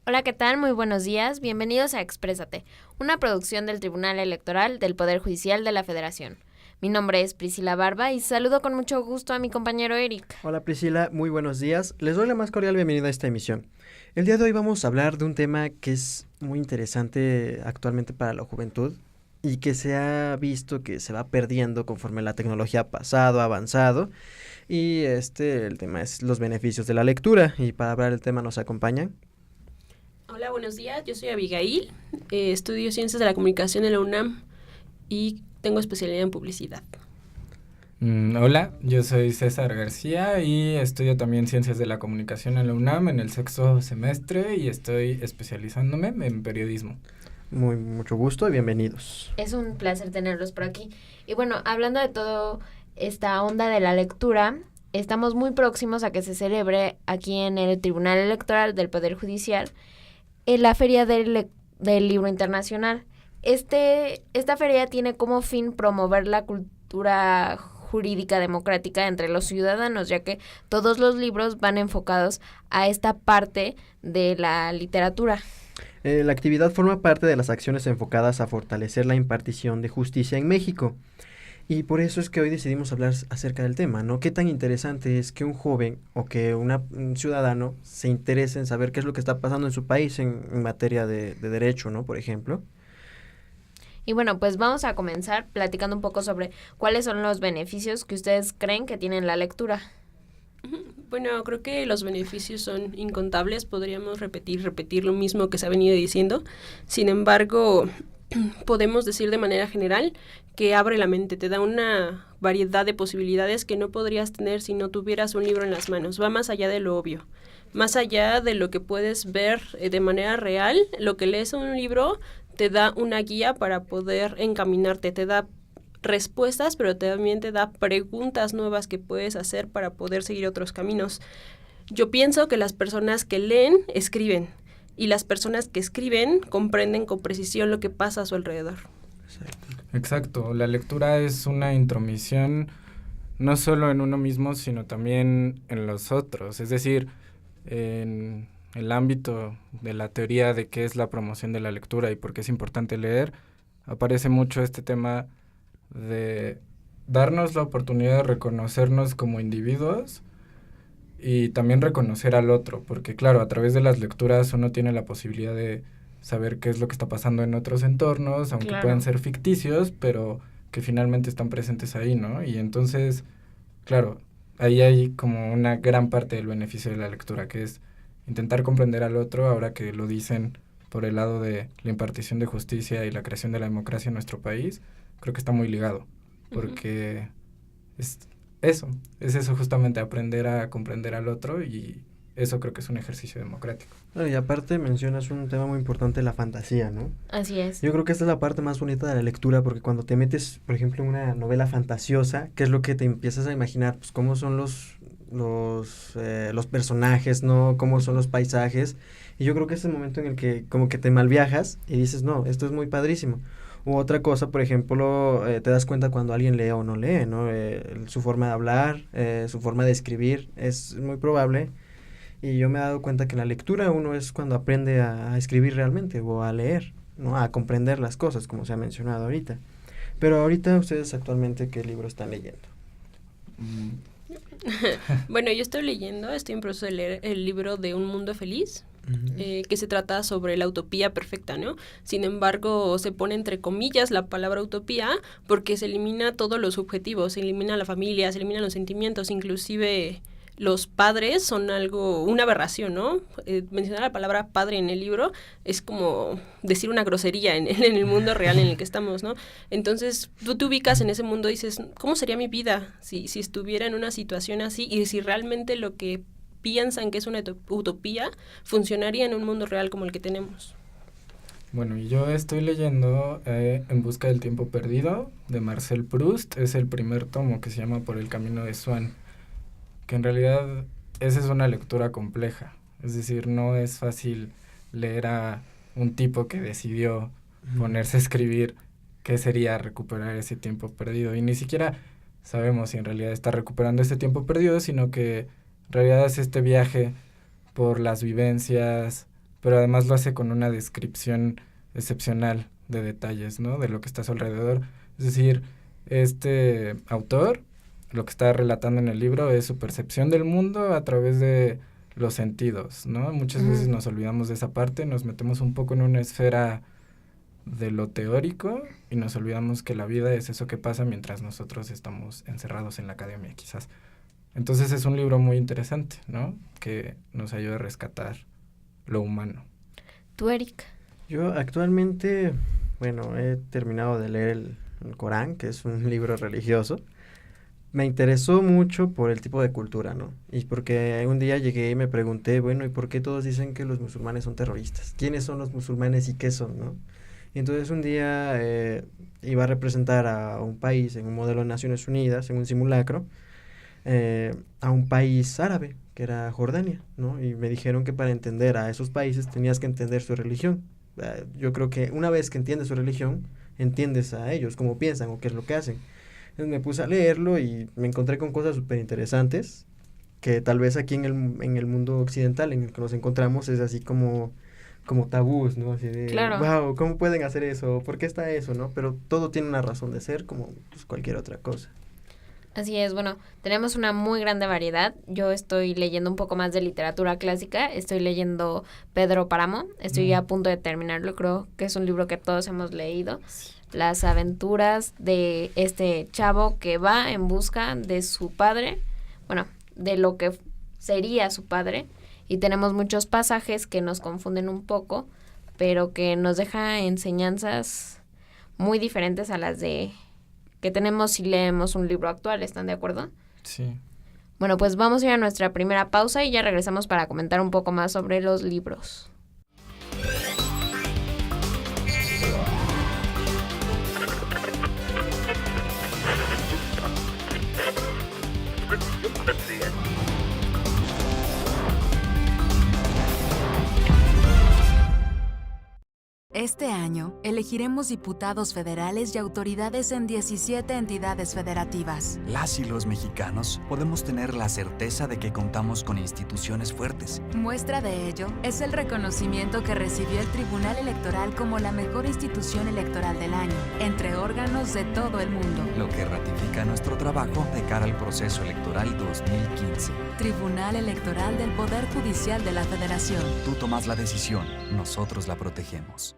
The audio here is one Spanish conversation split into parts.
Hola, ¿qué tal? Muy buenos días. Bienvenidos a Exprésate, una producción del Tribunal Electoral del Poder Judicial de la Federación. Mi nombre es Priscila Barba y saludo con mucho gusto a mi compañero Eric. Hola Priscila, muy buenos días. Les doy la más cordial bienvenida a esta emisión. El día de hoy vamos a hablar de un tema que es muy interesante actualmente para la juventud y que se ha visto que se va perdiendo conforme la tecnología ha avanzado. Y el tema es los beneficios de la lectura. Y para hablar del tema nos acompañan. Hola, buenos días. Yo soy Abigail. Estudio Ciencias de la Comunicación en la UNAM y tengo especialidad en publicidad. Hola, yo soy César García y estudio también Ciencias de la Comunicación en la UNAM en el 6º semestre y estoy especializándome en periodismo. Mucho gusto y bienvenidos. Es un placer tenerlos por aquí. Y bueno, hablando de todo esta onda de la lectura, estamos muy próximos a que se celebre aquí en el Tribunal Electoral del Poder Judicial en la Feria del Libro Internacional. Esta feria tiene como fin promover la cultura jurídica democrática entre los ciudadanos, ya que todos los libros van enfocados a esta parte de la literatura. La actividad forma parte de las acciones enfocadas a fortalecer la impartición de justicia en México. Y por eso es que hoy decidimos hablar acerca del tema, ¿no? Qué tan interesante es que un joven o que un ciudadano se interese en saber qué es lo que está pasando en su país en materia de derecho, ¿no? Por ejemplo. Y bueno, pues vamos a comenzar platicando un poco sobre cuáles son los beneficios que ustedes creen que tienen la lectura. Bueno, creo que los beneficios son incontables. Podríamos repetir lo mismo que se ha venido diciendo. Sin embargo, podemos decir de manera general que abre la mente, te da una variedad de posibilidades que no podrías tener si no tuvieras un libro en las manos. Va más allá de lo obvio, más allá de lo que puedes ver de manera real. Lo que lees en un libro te da una guía para poder encaminarte, te da respuestas, pero también te da preguntas nuevas que puedes hacer para poder seguir otros caminos. Yo pienso que las personas que leen, escriben. Y las personas que escriben comprenden con precisión lo que pasa a su alrededor. Exacto, la lectura es una intromisión no solo en uno mismo, sino también en los otros. Es decir, en el ámbito de la teoría de qué es la promoción de la lectura y por qué es importante leer, aparece mucho este tema de darnos la oportunidad de reconocernos como individuos y también reconocer al otro, porque claro, a través de las lecturas uno tiene la posibilidad de saber qué es lo que está pasando en otros entornos, aunque Claro. puedan ser ficticios, pero que finalmente están presentes ahí, ¿no? Y entonces, claro, ahí hay como una gran parte del beneficio de la lectura, que es intentar comprender al otro, ahora que lo dicen por el lado de la impartición de justicia y la creación de la democracia en nuestro país, creo que está muy ligado, porque es eso justamente, aprender a comprender al otro, y eso creo que es un ejercicio democrático. Y aparte mencionas un tema muy importante, la fantasía, ¿no? Así es. Yo creo que esta es la parte más bonita de la lectura, porque cuando te metes, por ejemplo, en una novela fantasiosa, ¿qué es lo que te empiezas a imaginar? Pues cómo son los personajes, ¿no? Cómo son los paisajes. Y yo creo que es el momento en el que como que te malviajas y dices, no, esto es muy padrísimo. U otra cosa, por ejemplo, te das cuenta cuando alguien lee o no lee, ¿no? Su forma de hablar, su forma de escribir, es muy probable. Y yo me he dado cuenta que en la lectura uno es cuando aprende a escribir realmente o a leer, ¿no? A comprender las cosas, como se ha mencionado ahorita. Pero ahorita ustedes actualmente, ¿qué libro están leyendo? Bueno, yo estoy en proceso de leer el libro de Un Mundo Feliz, que se trata sobre la utopía perfecta, ¿no? Sin embargo, se pone entre comillas la palabra utopía porque se elimina todos los objetivos, se elimina la familia, se eliminan los sentimientos, inclusive los padres son una aberración, ¿no? Mencionar la palabra padre en el libro es como decir una grosería en el mundo real en el que estamos, ¿no? Entonces, tú te ubicas en ese mundo y dices, ¿cómo sería mi vida si estuviera en una situación así? Y si realmente lo que piensan que es una utopía funcionaría en un mundo real como el que tenemos. Bueno, y yo estoy leyendo En busca del tiempo perdido, de Marcel Proust. Es el primer tomo, que se llama Por el camino de Swan, que en realidad esa es una lectura compleja. Es decir, no es fácil leer a un tipo que decidió ponerse a escribir qué sería recuperar ese tiempo perdido. Y ni siquiera sabemos si en realidad está recuperando ese tiempo perdido, sino que en realidad es este viaje por las vivencias pero además lo hace con una descripción excepcional de detalles, ¿no? De lo que está a su alrededor. Es decir, este autor, lo que está relatando en el libro es su percepción del mundo a través de los sentidos, ¿no? Muchas veces nos olvidamos de esa parte, nos metemos un poco en una esfera de lo teórico y nos olvidamos que la vida es eso que pasa mientras nosotros estamos encerrados en la academia, quizás. Entonces es un libro muy interesante, ¿no? Que nos ayuda a rescatar lo humano. ¿Tú, Eric? Yo actualmente, bueno, he terminado de leer el Corán, que es un libro religioso. Me interesó mucho por el tipo de cultura, ¿no? Y porque un día llegué y me pregunté, bueno, ¿y por qué todos dicen que los musulmanes son terroristas? ¿Quiénes son los musulmanes y qué son, no? Y entonces un día iba a representar a un país en un modelo de Naciones Unidas, en un simulacro, a un país árabe, que era Jordania, ¿no? Y me dijeron que para entender a esos países tenías que entender su religión. Yo creo que una vez que entiendes su religión, entiendes a ellos, cómo piensan o qué es lo que hacen. Entonces me puse a leerlo y me encontré con cosas súper interesantes, que tal vez aquí en el mundo occidental en el que nos encontramos es así como tabús, ¿no? Así de, claro. Wow, ¿cómo pueden hacer eso? ¿Por qué está eso, no? Pero todo tiene una razón de ser, como pues, cualquier otra cosa. Así es, bueno, tenemos una muy grande variedad. Yo estoy leyendo un poco más de literatura clásica, estoy leyendo Pedro Páramo, estoy a punto de terminarlo, creo que es un libro que todos hemos leído. Sí. Las aventuras de este chavo que va en busca de su padre, bueno, de lo que sería su padre, y tenemos muchos pasajes que nos confunden un poco, pero que nos deja enseñanzas muy diferentes a las de que tenemos si leemos un libro actual. ¿Están de acuerdo? Sí. Bueno, pues vamos a ir a nuestra primera pausa y ya regresamos para comentar un poco más sobre los libros. Este año, elegiremos diputados federales y autoridades en 17 entidades federativas. Las y los mexicanos podemos tener la certeza de que contamos con instituciones fuertes. Muestra de ello es el reconocimiento que recibió el Tribunal Electoral como la mejor institución electoral del año, entre órganos de todo el mundo. Lo que ratifica nuestro trabajo de cara al proceso electoral 2015. Tribunal Electoral del Poder Judicial de la Federación. Tú tomas la decisión, nosotros la protegemos.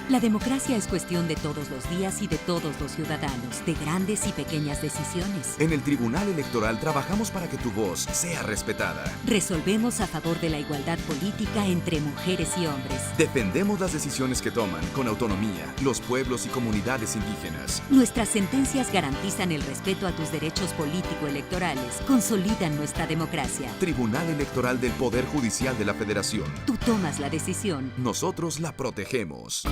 La democracia es cuestión de todos los días y de todos los ciudadanos, de grandes y pequeñas decisiones. En el Tribunal Electoral trabajamos para que tu voz sea respetada. Resolvemos a favor de la igualdad política entre mujeres y hombres. Defendemos las decisiones que toman con autonomía los pueblos y comunidades indígenas. Nuestras sentencias garantizan el respeto a tus derechos político-electorales, consolidan nuestra democracia. Tribunal Electoral del Poder Judicial de la Federación. Tú tomas la decisión. Nosotros la protegemos.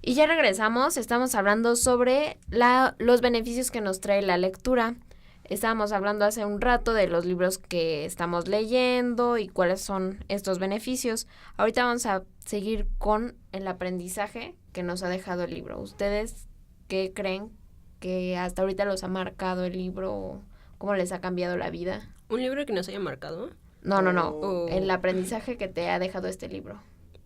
Y ya regresamos, estamos hablando sobre los beneficios que nos trae la lectura. Estábamos hablando hace un rato de los libros que estamos leyendo y cuáles son estos beneficios. Ahorita vamos a seguir con el aprendizaje que nos ha dejado el libro. ¿Ustedes qué creen que hasta ahorita los ha marcado el libro? ¿Cómo les ha cambiado la vida? ¿Un libro que nos haya marcado? No. El aprendizaje que te ha dejado este libro.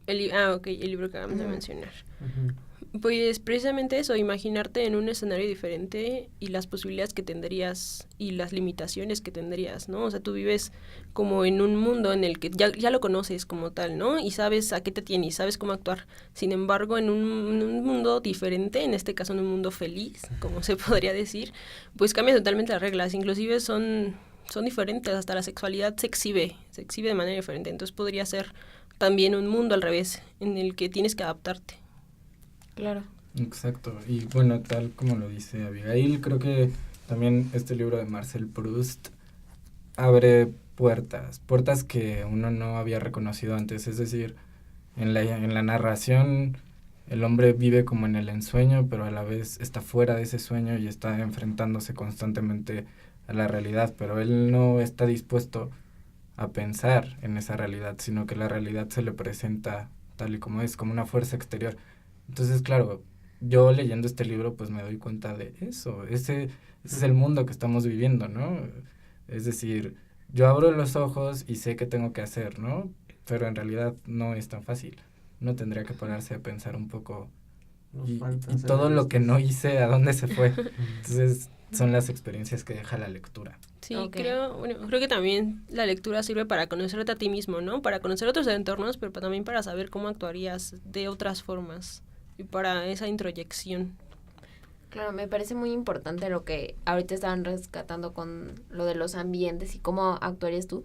El libro que acabamos de mencionar. Uh-huh. Pues precisamente eso, imaginarte en un escenario diferente y las posibilidades que tendrías y las limitaciones que tendrías, ¿no? O sea, tú vives como en un mundo en el que ya lo conoces como tal, ¿no? Y sabes a qué te tiene y sabes cómo actuar. Sin embargo, en un mundo diferente, en este caso en un mundo feliz, como se podría decir, pues cambian totalmente las reglas. Inclusive son diferentes, hasta la sexualidad se exhibe de manera diferente. Entonces podría ser también un mundo al revés, en el que tienes que adaptarte. Claro. Exacto. Y bueno, tal como lo dice Abigail, creo que también este libro de Marcel Proust abre puertas que uno no había reconocido antes. Es decir, en la narración el hombre vive como en el ensueño, pero a la vez está fuera de ese sueño y está enfrentándose constantemente a la realidad, pero él no está dispuesto a pensar en esa realidad, sino que la realidad se le presenta tal y como es, como una fuerza exterior. Entonces, claro, yo leyendo este libro pues me doy cuenta de eso, ese es el mundo que estamos viviendo, ¿no? Es decir, yo abro los ojos y sé qué tengo que hacer, ¿no? Pero en realidad no es tan fácil. Uno tendría que ponerse a pensar un poco y todo lo que no hice, ¿a dónde se fue? Entonces, son las experiencias que deja la lectura. Sí, Okay. creo que también la lectura sirve para conocerte a ti mismo, ¿no? Para conocer otros entornos, pero también para saber cómo actuarías de otras formas y para esa introyección. Claro, me parece muy importante lo que ahorita estaban rescatando con lo de los ambientes y cómo actuarías tú.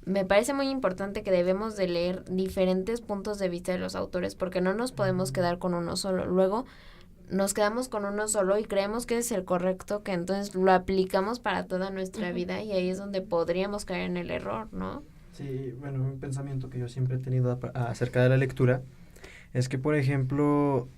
Me parece muy importante que debemos de leer diferentes puntos de vista de los autores porque no nos podemos quedar con uno solo. Luego nos quedamos con uno solo y creemos que es el correcto, que entonces lo aplicamos para toda nuestra vida y ahí es donde podríamos caer en el error, ¿no? Sí, bueno, un pensamiento que yo siempre he tenido acerca de la lectura es que, por ejemplo,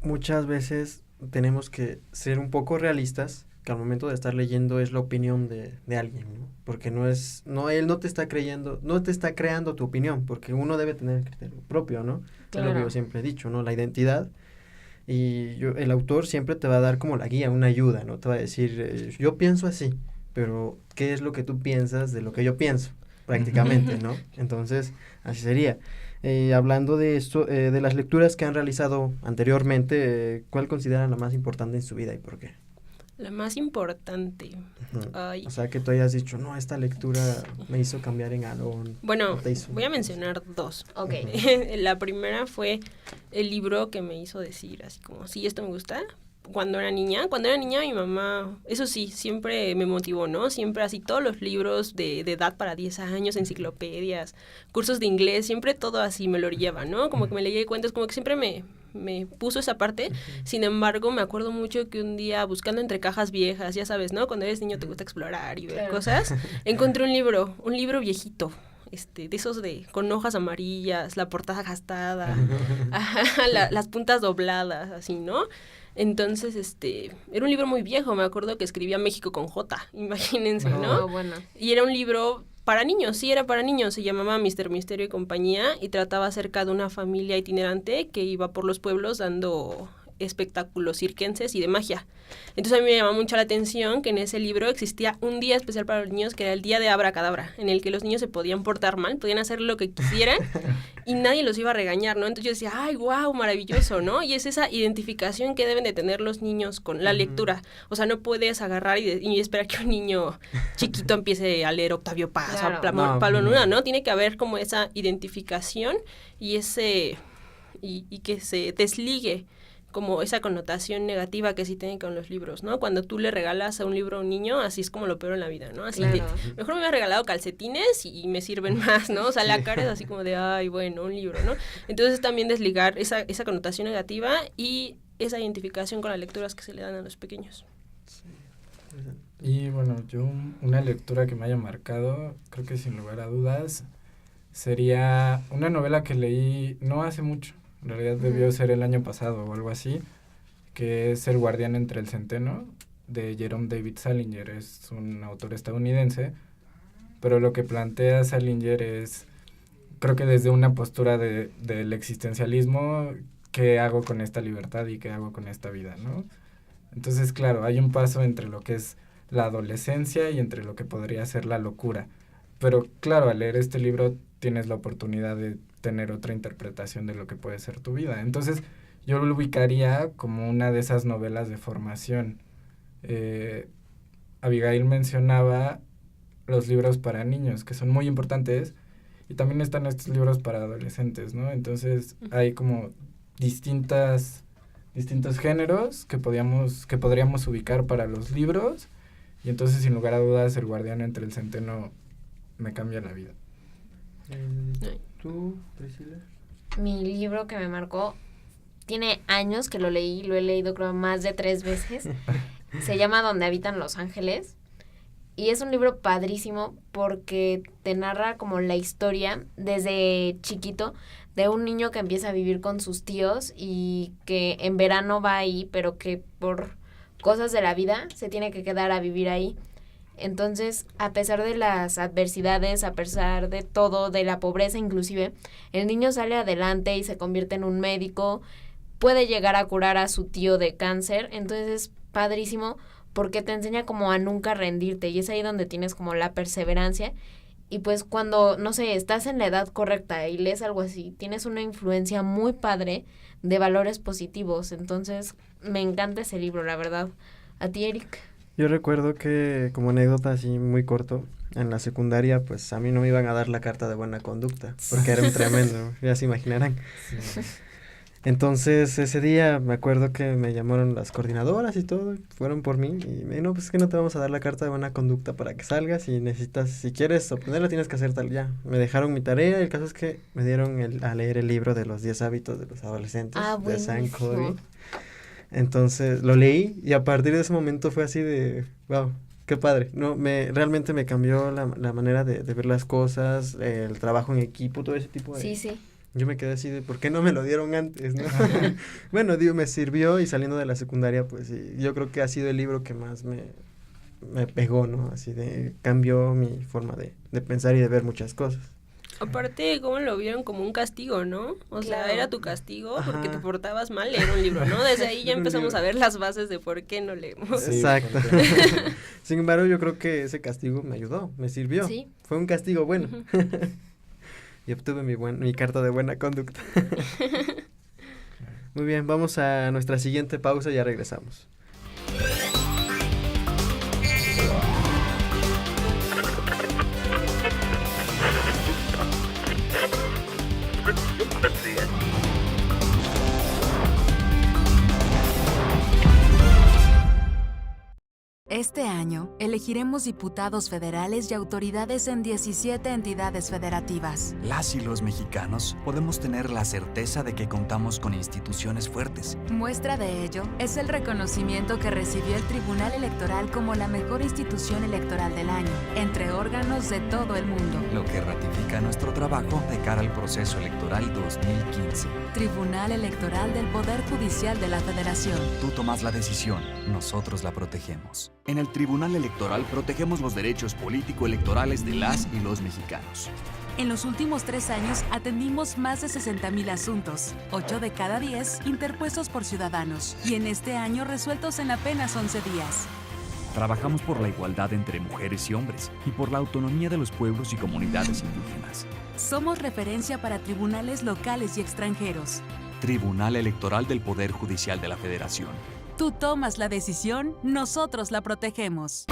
muchas veces tenemos que ser un poco realistas, que al momento de estar leyendo es la opinión de alguien, ¿no? Porque él no te está creando tu opinión, porque uno debe tener el criterio propio, ¿no? Claro. Es lo que yo siempre he dicho, ¿no? La identidad. Y el autor siempre te va a dar como la guía, una ayuda, ¿no? Te va a decir, yo pienso así, pero ¿qué es lo que tú piensas de lo que yo pienso? Prácticamente, ¿no? Entonces, así sería. Hablando de esto, de las lecturas que han realizado anteriormente, ¿cuál consideran la más importante en su vida y por qué? La más importante. O sea, que tú hayas dicho, no, esta lectura me hizo cambiar en algo. Bueno, voy a mencionar dos. Ok. La primera fue el libro que me hizo decir así como, sí, esto me gusta. Cuando era niña, mi mamá, eso sí, siempre me motivó, ¿no? Siempre así, todos los libros de edad para 10 años, enciclopedias, cursos de inglés, siempre todo así me lo orillaba, ¿no? Como que me leía cuentos, como que siempre me puso esa parte. Sin embargo, me acuerdo mucho que un día, buscando entre cajas viejas, ya sabes, ¿no? Cuando eres niño te gusta explorar y ver cosas, encontré un libro viejito. De esos con hojas amarillas, la portada gastada, las puntas dobladas, así, ¿no? Entonces, era un libro muy viejo, me acuerdo que escribía México con J, imagínense, ¿no? Bueno. Y era un libro para niños, sí, era para niños, se llamaba Mr. Misterio y compañía y trataba acerca de una familia itinerante que iba por los pueblos dando espectáculos circenses y de magia. Entonces a mí me llamó mucho la atención que en ese libro existía un día especial para los niños que era el día de Abracadabra, en el que los niños se podían portar mal, podían hacer lo que quisieran y nadie los iba a regañar, ¿no? Entonces yo decía, ay, wow, maravilloso, ¿no? Y es esa identificación que deben de tener los niños con la lectura. O sea, no puedes agarrar y esperar que un niño chiquito empiece a leer Octavio Paz o Pablo Neruda, ¿no? Tiene que haber como esa identificación y y que se desligue como esa connotación negativa que sí tienen con los libros, ¿no? Cuando tú le regalas a un libro a un niño, así es como lo peor en la vida, ¿no? Así que mejor me hubiera regalado calcetines y me sirven más, ¿no? O sea, la cara es así como de, ay, bueno, un libro, ¿no? Entonces también desligar esa connotación negativa y esa identificación con las lecturas que se le dan a los pequeños. Y bueno, yo una lectura que me haya marcado, creo que sin lugar a dudas, sería una novela que leí no hace mucho. En realidad debió ser el año pasado o algo así, que es El guardián entre el centeno, de Jerome David Salinger. Es un autor estadounidense, pero lo que plantea Salinger es, creo que desde una postura del existencialismo, ¿qué hago con esta libertad y qué hago con esta vida, no? Entonces, claro, hay un paso entre lo que es la adolescencia y entre lo que podría ser la locura. Pero claro, al leer este libro tienes la oportunidad de tener otra interpretación de lo que puede ser tu vida. Entonces, yo lo ubicaría como una de esas novelas de formación. Abigail mencionaba los libros para niños, que son muy importantes, y también están estos libros para adolescentes, ¿no? Entonces, hay como distintos géneros que podríamos ubicar para los libros, y entonces, sin lugar a dudas, El guardián entre el centeno me cambia la vida. ¿Tú, Priscila? Mi libro que me marcó, tiene años que lo leí, lo he leído creo más de 3 veces. Se llama Donde habitan los ángeles. Y es un libro padrísimo porque te narra como la historia desde chiquito de un niño que empieza a vivir con sus tíos y que en verano va ahí, pero que por cosas de la vida se tiene que quedar a vivir ahí. Entonces, a pesar de las adversidades, a pesar de todo, de la pobreza inclusive, el niño sale adelante y se convierte en un médico, puede llegar a curar a su tío de cáncer. Entonces es padrísimo porque te enseña como a nunca rendirte, y es ahí donde tienes como la perseverancia. Y pues cuando, no sé, estás en la edad correcta y lees algo así, tienes una influencia muy padre de valores positivos. Entonces me encanta ese libro, la verdad. ¿A ti, Eric? Yo recuerdo que, como anécdota así muy corto, en la secundaria pues a mí no me iban a dar la carta de buena conducta, porque era un tremendo, ya se imaginarán. Sí. Entonces ese día me acuerdo que me llamaron las coordinadoras y todo, fueron por mí y me dijeron, no, pues es que no te vamos a dar la carta de buena conducta para que salgas, y necesitas, si quieres obtenerla tienes que hacer tal. Ya, me dejaron mi tarea y el caso es que me dieron a leer el libro de los 10 hábitos de los adolescentes de Sam Covey. Entonces lo leí y a partir de ese momento fue así de, wow, qué padre. No, realmente me cambió la manera de ver las cosas, el trabajo en equipo, todo ese tipo de... Sí. Yo me quedé así de, ¿por qué no me lo dieron antes, no? Bueno, digo, me sirvió, y saliendo de la secundaria, pues sí, yo creo que ha sido el libro que más me pegó, ¿no? Así de, cambió mi forma de pensar y de ver muchas cosas. Aparte, ¿cómo lo vieron? Como un castigo, ¿no? O sea, Claro. era tu castigo porque Ajá. te portabas mal leer un libro, ¿no? Desde ahí ya empezamos a ver las bases de por qué no leemos. Sí, Exacto. porque- Sin embargo, yo creo que ese castigo me ayudó, me sirvió. Sí. Fue un castigo bueno. Y obtuve mi carta de buena conducta. Muy bien, vamos a nuestra siguiente pausa y ya regresamos. Este año, elegiremos diputados federales y autoridades en 17 entidades federativas. Las y los mexicanos podemos tener la certeza de que contamos con instituciones fuertes. Muestra de ello es el reconocimiento que recibió el Tribunal Electoral como la mejor institución electoral del año, entre órganos de todo el mundo. Lo que ratifica nuestro trabajo de cara al proceso electoral 2015. Tribunal Electoral del Poder Judicial de la Federación. Tú tomas la decisión, nosotros la protegemos. En el Tribunal Electoral protegemos los derechos político-electorales de las y los mexicanos. En los últimos 3 años atendimos más de 60,000 asuntos, 8 de cada 10 interpuestos por ciudadanos, y en este año resueltos en apenas 11 días. Trabajamos por la igualdad entre mujeres y hombres y por la autonomía de los pueblos y comunidades indígenas. Somos referencia para tribunales locales y extranjeros. Tribunal Electoral del Poder Judicial de la Federación. Tú tomas la decisión, nosotros la protegemos.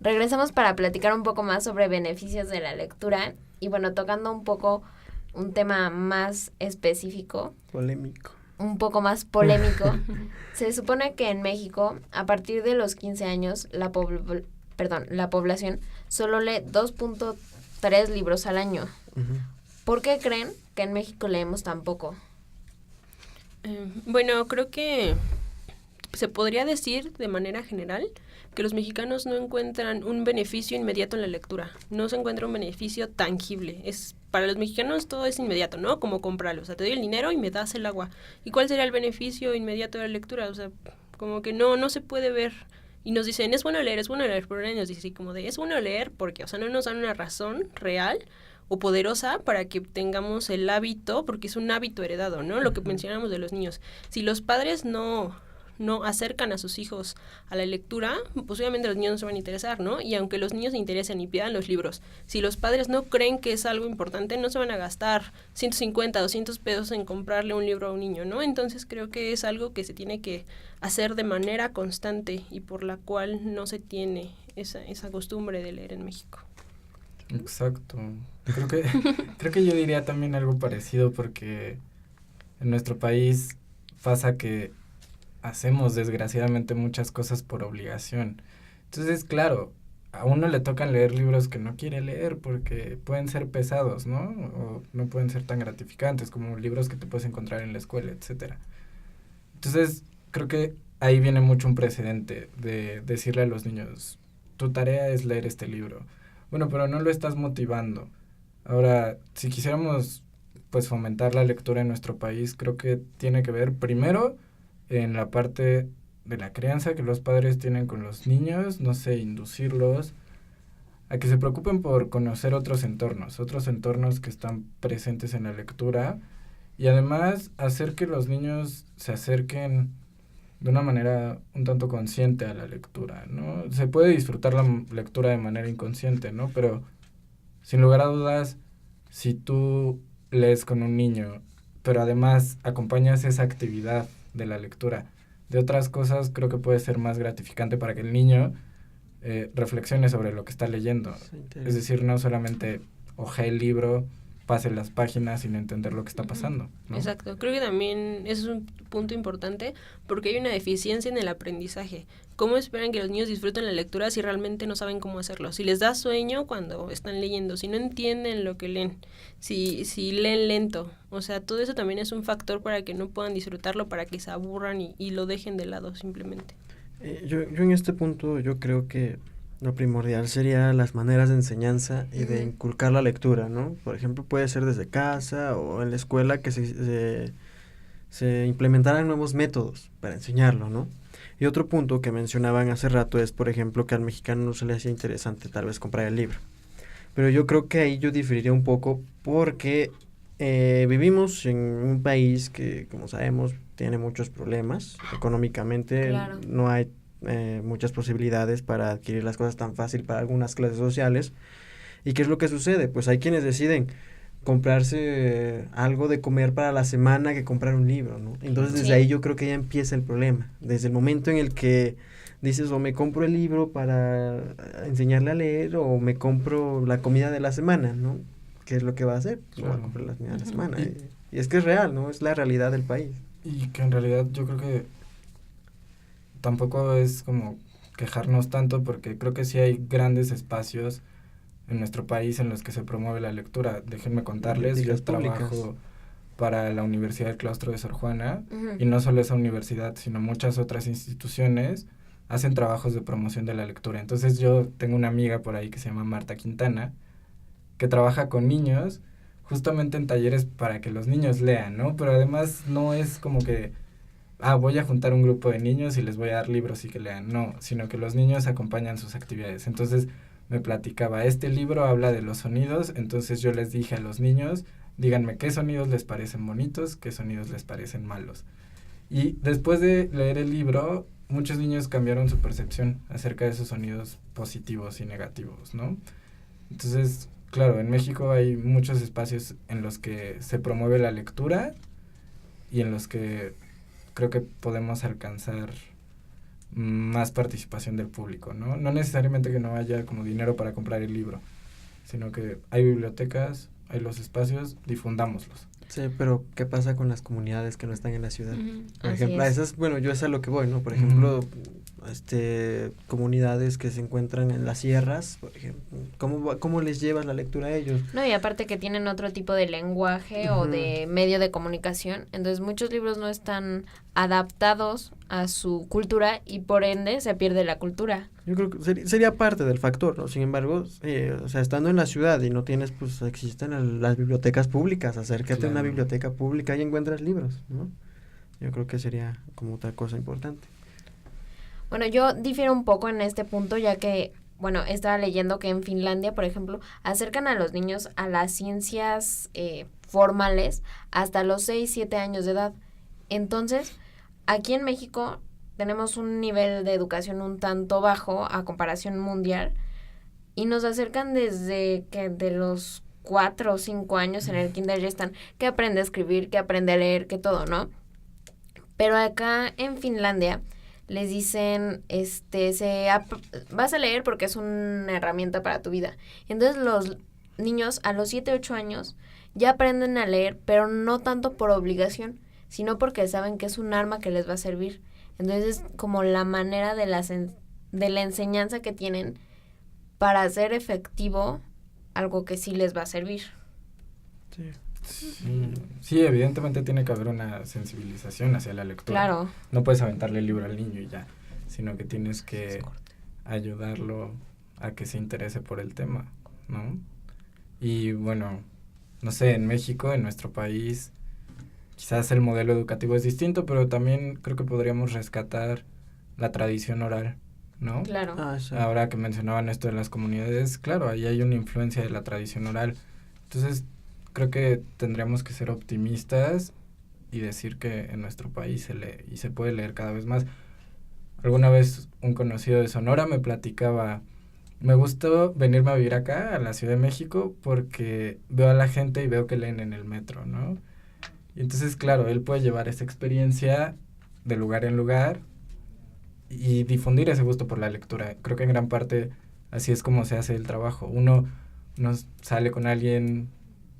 Regresamos para platicar un poco más sobre beneficios de la lectura y bueno, tocando un poco un tema más específico, Polémico. un poco más polémico. Se supone que en México, a partir de los 15 años, la población solo lee 2.3 libros al año. Ujú. ¿Por qué creen que en México leemos tan poco? Bueno, creo que se podría decir de manera general que los mexicanos no encuentran un beneficio inmediato en la lectura. No se encuentra un beneficio tangible. Para los mexicanos todo es inmediato, ¿no? Como comprarlo. O sea, te doy el dinero y me das el agua. ¿Y cuál sería el beneficio inmediato de la lectura? O sea, como que no se puede ver. Y nos dicen, es bueno leer, pero nadie nos dice así como de, es bueno leer porque, o sea, no nos dan una razón real o poderosa para que tengamos el hábito, porque es un hábito heredado, ¿no? Lo que mencionamos de los niños. Si los padres no acercan a sus hijos a la lectura, pues obviamente los niños no se van a interesar, ¿no? Y aunque los niños se interesen y pidan los libros, si los padres no creen que es algo importante, no se van a gastar 150, 200 pesos en comprarle un libro a un niño, ¿no? Entonces creo que es algo que se tiene que hacer de manera constante y por la cual no se tiene esa costumbre de leer en México. Exacto. Creo que yo diría también algo parecido porque en nuestro país pasa que hacemos desgraciadamente muchas cosas por obligación. Entonces, claro, a uno le tocan leer libros que no quiere leer porque pueden ser pesados, ¿no? O no pueden ser tan gratificantes como libros que te puedes encontrar en la escuela, etcétera. Entonces, creo que ahí viene mucho un precedente de decirle a los niños, tu tarea es leer este libro. Bueno, pero no lo estás motivando. Ahora, si quisiéramos pues fomentar la lectura en nuestro país, creo que tiene que ver primero en la parte de la crianza que los padres tienen con los niños, no sé, inducirlos a que se preocupen por conocer otros entornos que están presentes en la lectura, y además hacer que los niños se acerquen de una manera un tanto consciente a la lectura, ¿no? Se puede disfrutar la lectura de manera inconsciente, ¿no? Pero sin lugar a dudas, si tú lees con un niño, pero además acompañas esa actividad de la lectura de otras cosas, creo que puede ser más gratificante para que el niño reflexione sobre lo que está leyendo. Es decir, no solamente ojee el libro, pase las páginas sin entender lo que está pasando, ¿no? Exacto, creo que también ese es un punto importante porque hay una deficiencia en el aprendizaje. ¿Cómo esperan que los niños disfruten la lectura si realmente no saben cómo hacerlo? Si les da sueño cuando están leyendo, si no entienden lo que leen, si leen lento, o sea, todo eso también es un factor para que no puedan disfrutarlo, para que se aburran y lo dejen de lado simplemente. Yo en este punto yo creo que lo primordial sería las maneras de enseñanza y de inculcar la lectura, ¿no? Por ejemplo, puede ser desde casa o en la escuela que se implementaran nuevos métodos para enseñarlo, ¿no? Y otro punto que mencionaban hace rato es, por ejemplo, que al mexicano no se le hacía interesante tal vez comprar el libro. Pero yo creo que ahí yo diferiría un poco porque vivimos en un país que, como sabemos, tiene muchos problemas. Económicamente Claro. no hay muchas posibilidades para adquirir las cosas tan fácil para algunas clases sociales. ¿Y qué es lo que sucede? Pues hay quienes deciden comprarse algo de comer para la semana que comprar un libro, ¿no? Entonces desde ahí yo creo que ya empieza el problema. Desde el momento en el que dices o me compro el libro para enseñarle a leer o me compro la comida de la semana, ¿no? ¿Qué es lo que va a hacer? Pues Claro. voy a comprar la comida de la semana. Y es que es real, ¿no? Es la realidad del país. Y que en realidad yo creo que tampoco es como quejarnos tanto, porque creo que sí hay grandes espacios en nuestro país en los que se promueve la lectura. Déjenme contarles, yo Bibliotecas públicas. trabajo para la Universidad del Claustro de Sor Juana, Ujú. y no solo esa universidad, sino muchas otras instituciones hacen trabajos de promoción de la lectura. Entonces yo tengo una amiga por ahí que se llama Marta Quintana, que trabaja con niños justamente en talleres para que los niños lean, ¿no? Pero además no es como que voy a juntar un grupo de niños y les voy a dar libros y que lean, no, sino que los niños acompañan sus actividades. Entonces me platicaba, este libro habla de los sonidos, entonces yo les dije a los niños, díganme qué sonidos les parecen bonitos, qué sonidos les parecen malos. Y después de leer el libro, muchos niños cambiaron su percepción acerca de esos sonidos positivos y negativos, ¿no? Entonces, claro, en México hay muchos espacios en los que se promueve la lectura y en los que creo que podemos alcanzar más participación del público, ¿no? No necesariamente que no haya como dinero para comprar el libro, sino que hay bibliotecas, hay los espacios, difundámoslos. Sí, pero ¿qué pasa con las comunidades que no están en la ciudad? Por Así ejemplo, es. esas, bueno, yo es a lo que voy, ¿no? Por ejemplo, comunidades que se encuentran en las sierras, por ejemplo, ¿cómo les llevas la lectura a ellos? No, y aparte que tienen otro tipo de lenguaje o de medio de comunicación, entonces muchos libros no están adaptados a su cultura y por ende se pierde la cultura. Yo creo que sería parte del factor, ¿no? Sin embargo, o sea, estando en la ciudad y no tienes, pues existen las bibliotecas públicas, acércate a una biblioteca pública y encuentras libros, ¿no? Yo creo que sería como otra cosa importante. Bueno, yo difiero un poco en este punto, ya que, bueno, estaba leyendo que en Finlandia, por ejemplo, acercan a los niños a las ciencias formales hasta los 6, 7 años de edad. Entonces, aquí en México tenemos un nivel de educación un tanto bajo a comparación mundial y nos acercan desde que de los 4 o 5 años en el kinder ya están, que aprende a escribir, que aprende a leer, que todo, ¿no? Pero acá en Finlandia les dicen, vas a leer porque es una herramienta para tu vida. Entonces los niños a los 7, 8 años ya aprenden a leer, pero no tanto por obligación, sino porque saben que es un arma que les va a servir. Entonces es como la manera de la enseñanza que tienen para hacer efectivo algo que sí les va a servir. Sí. Sí, evidentemente tiene que haber una sensibilización hacia la lectura. Claro. No puedes aventarle el libro al niño y ya, sino que tienes que ayudarlo a que se interese por el tema, ¿no? Y bueno, no sé, en México, en nuestro país, quizás el modelo educativo es distinto, pero también creo que podríamos rescatar la tradición oral, ¿no? Claro. Sí. Ahora que mencionaban esto de las comunidades, claro, ahí hay una influencia de la tradición oral. Entonces, creo que tendríamos que ser optimistas y decir que en nuestro país se lee y se puede leer cada vez más. Alguna vez un conocido de Sonora me platicaba, me gustó venirme a vivir acá, a la Ciudad de México, porque veo a la gente y veo que leen en el metro, ¿no? Y entonces, claro, él puede llevar esa experiencia de lugar en lugar y difundir ese gusto por la lectura. Creo que en gran parte así es como se hace el trabajo. Uno nos sale con alguien,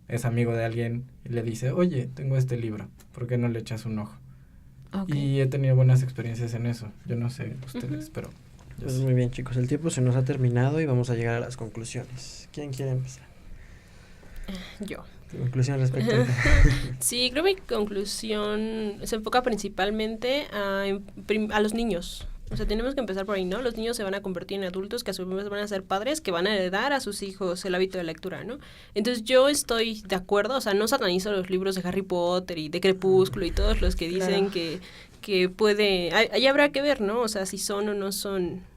es amigo de alguien y le dice, oye, tengo este libro, ¿por qué no le echas un ojo? Okay. Y he tenido buenas experiencias en eso. Yo no sé ustedes, pero... Pues muy bien, chicos, el tiempo se nos ha terminado y vamos a llegar a las conclusiones. ¿Quién quiere empezar? Yo. ¿Conclusión respecto a Sí, creo que mi conclusión se enfoca principalmente a los niños. O sea, tenemos que empezar por ahí, ¿no? Los niños se van a convertir en adultos que a su vez van a ser padres que van a heredar a sus hijos el hábito de lectura, ¿no? Entonces yo estoy de acuerdo, o sea, no satanizo los libros de Harry Potter y de Crepúsculo y todos los que dicen que puede... Ahí habrá que ver, ¿no? O sea, si son o no son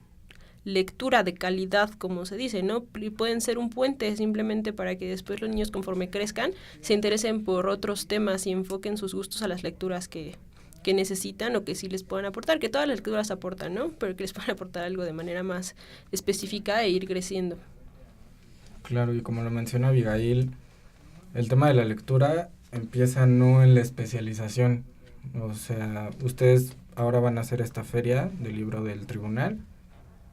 lectura de calidad, como se dice, ¿no? Pueden ser un puente simplemente para que después los niños, conforme crezcan, se interesen por otros temas y enfoquen sus gustos a las lecturas que necesitan o que sí les puedan aportar, que todas las lecturas aportan, ¿no? Pero que les puedan aportar algo de manera más específica e ir creciendo. Claro, y como lo menciona Abigail, el tema de la lectura empieza no en la especialización. O sea, ustedes ahora van a hacer esta feria del libro del tribunal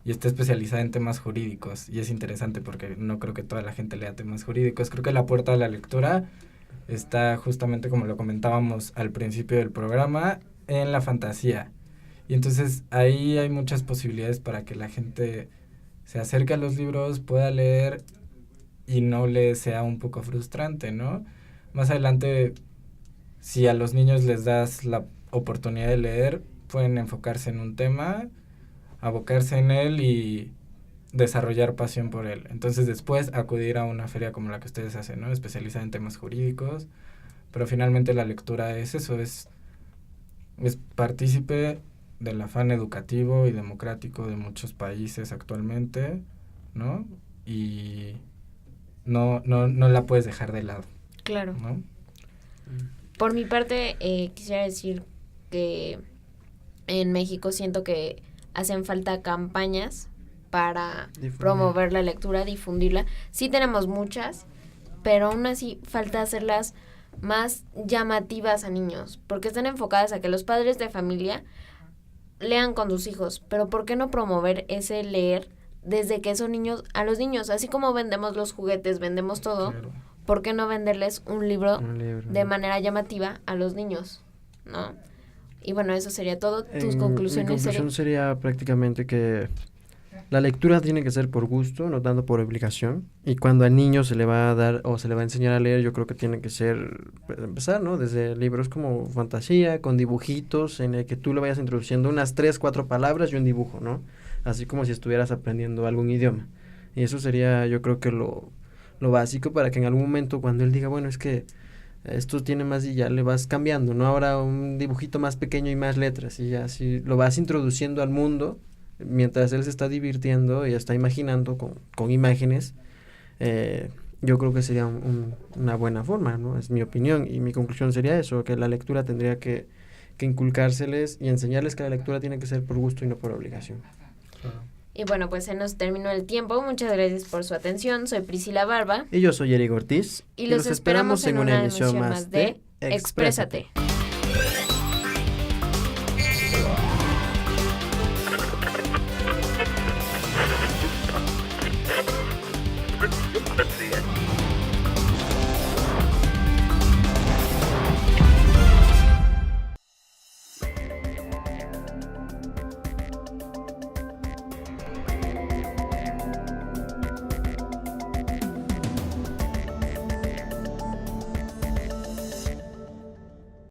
y está especializada en temas jurídicos, y es interesante porque no creo que toda la gente lea temas jurídicos. Creo que la puerta a la lectura está justamente, como lo comentábamos al principio del programa, en la fantasía. Y entonces ahí hay muchas posibilidades para que la gente se acerque a los libros, pueda leer y no le sea un poco frustrante, ¿no? Más adelante, si a los niños les das la oportunidad de leer, pueden enfocarse en un tema, abocarse en él y desarrollar pasión por él. Entonces después acudir a una feria como la que ustedes hacen, ¿no? Especializada en temas jurídicos, pero finalmente la lectura es eso, es partícipe del afán educativo y democrático de muchos países actualmente, ¿no? Y no la puedes dejar de lado. Claro. ¿No? Por mi parte, quisiera decir que en México siento que hacen falta campañas para promover la lectura, difundirla. Sí tenemos muchas, pero aún así falta hacerlas más llamativas a niños, porque están enfocadas a que los padres de familia lean con sus hijos, pero ¿por qué no promover ese leer desde que son niños a los niños? Así como vendemos los juguetes, vendemos todo, claro. ¿Por qué no venderles un libro de manera llamativa a los niños? ¿No? Y bueno, eso sería todo. ¿Tus conclusiones? Mi conclusión sería prácticamente que la lectura tiene que ser por gusto, no tanto por obligación. Y cuando al niño se le va a dar o se le va a enseñar a leer, yo creo que tiene que ser, pues, empezar, ¿no? Desde libros como fantasía, con dibujitos, en el que tú le vayas introduciendo unas 3-4 palabras y un dibujo, ¿no? Así como si estuvieras aprendiendo algún idioma. Y eso sería, yo creo que lo básico para que en algún momento, cuando él diga, bueno, es que esto tiene más, y ya le vas cambiando, ¿no? Ahora un dibujito más pequeño y más letras, y ya así lo vas introduciendo al mundo, mientras él se está divirtiendo y está imaginando con imágenes. Yo creo que sería una buena forma, ¿no? Es mi opinión, y mi conclusión sería eso, que la lectura tendría que inculcárseles y enseñarles que la lectura tiene que ser por gusto y no por obligación. Y bueno, pues se nos terminó el tiempo. Muchas gracias por su atención. Soy Priscila Barba. Y yo soy Eric Ortiz. Y los esperamos en una emisión más de Exprésate. Let's see it.